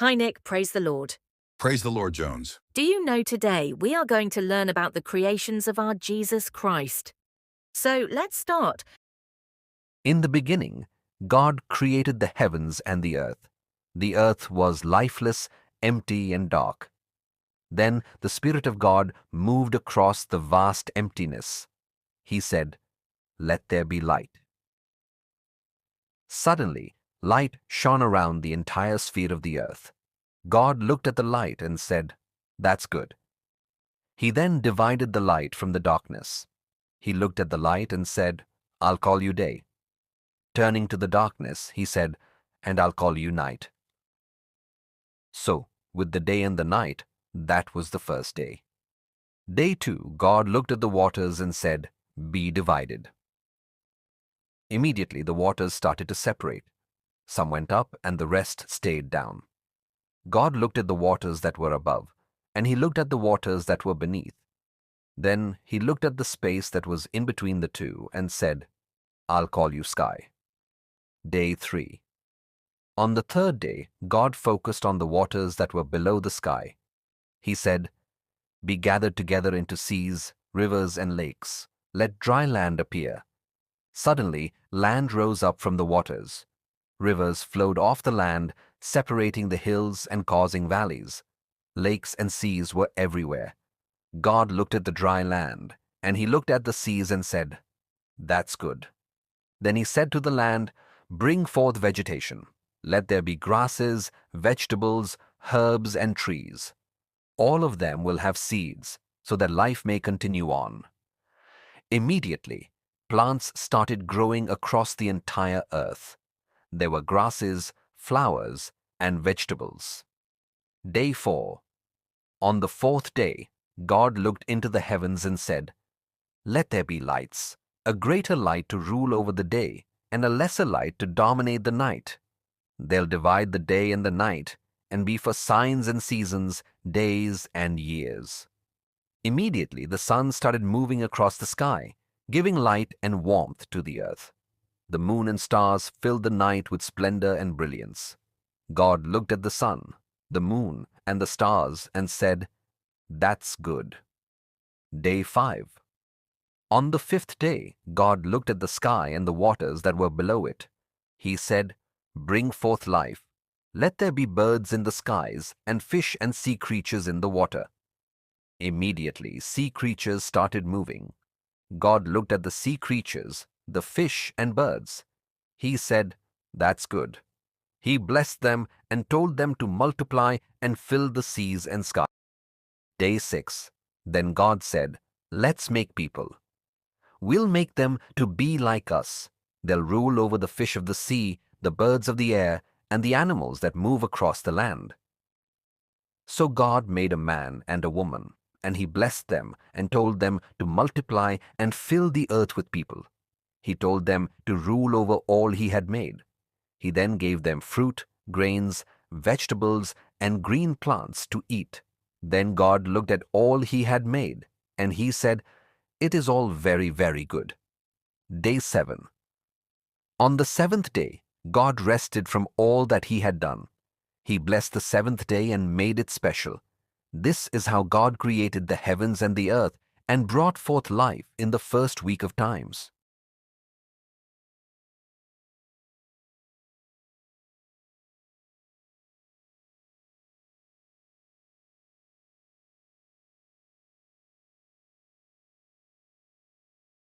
Hi, Nick. Praise the Lord. Praise the Lord, Jones. Do you know today we are going to learn about the creations of our Jesus Christ? So let's start. In the beginning, God created the heavens and the earth. The earth was lifeless, empty, and dark. Then the Spirit of God moved across the vast emptiness. He said, "Let there be light." Suddenly, light shone around the entire sphere of the earth. God looked at the light and said, "That's good." He then divided the light from the darkness. He looked at the light and said, "I'll call you day." Turning to the darkness, he said, "And I'll call you night." So, with the day and the night, that was the first day. Day 2, God looked at the waters and said, "Be divided." Immediately the waters started to separate. Some went up and the rest stayed down. God looked at the waters that were above, and he looked at the waters that were beneath. Then he looked at the space that was in between the two and said, "I'll call you sky." Day 3. On the third day, God focused on the waters that were below the sky. He said, "Be gathered together into seas, rivers, and lakes. Let dry land appear." Suddenly, land rose up from the waters. Rivers flowed off the land, separating the hills and causing valleys. Lakes and seas were everywhere. God looked at the dry land, and he looked at the seas and said, "That's good." Then he said to the land, "Bring forth vegetation. Let there be grasses, vegetables, herbs, and trees. All of them will have seeds, so that life may continue on." Immediately, plants started growing across the entire earth. There were grasses, flowers, and vegetables. Day 4. On the fourth day, God looked into the heavens and said, "Let there be lights, a greater light to rule over the day, and a lesser light to dominate the night. They'll divide the day and the night, and be for signs and seasons, days and years." Immediately the sun started moving across the sky, giving light and warmth to the earth. The moon and stars filled the night with splendor and brilliance. God looked at the sun, the moon, and the stars and said, "That's good." Day 5. On the fifth day, God looked at the sky and the waters that were below it. He said, "Bring forth life. Let there be birds in the skies and fish and sea creatures in the water." Immediately, sea creatures started moving. God looked at the sea creatures, the fish and birds. He said, "That's good." He blessed them and told them to multiply and fill the seas and sky. Day 6. Then God said, "Let's make people. We'll make them to be like us. They'll rule over the fish of the sea, the birds of the air, and the animals that move across the land." So God made a man and a woman, and he blessed them and told them to multiply and fill the earth with people. He told them to rule over all he had made. He then gave them fruit, grains, vegetables, and green plants to eat. Then God looked at all he had made, and he said, "It is all very, very good." Day 7. On the seventh day, God rested from all that he had done. He blessed the seventh day and made it special. This is how God created the heavens and the earth and brought forth life in the first week of times.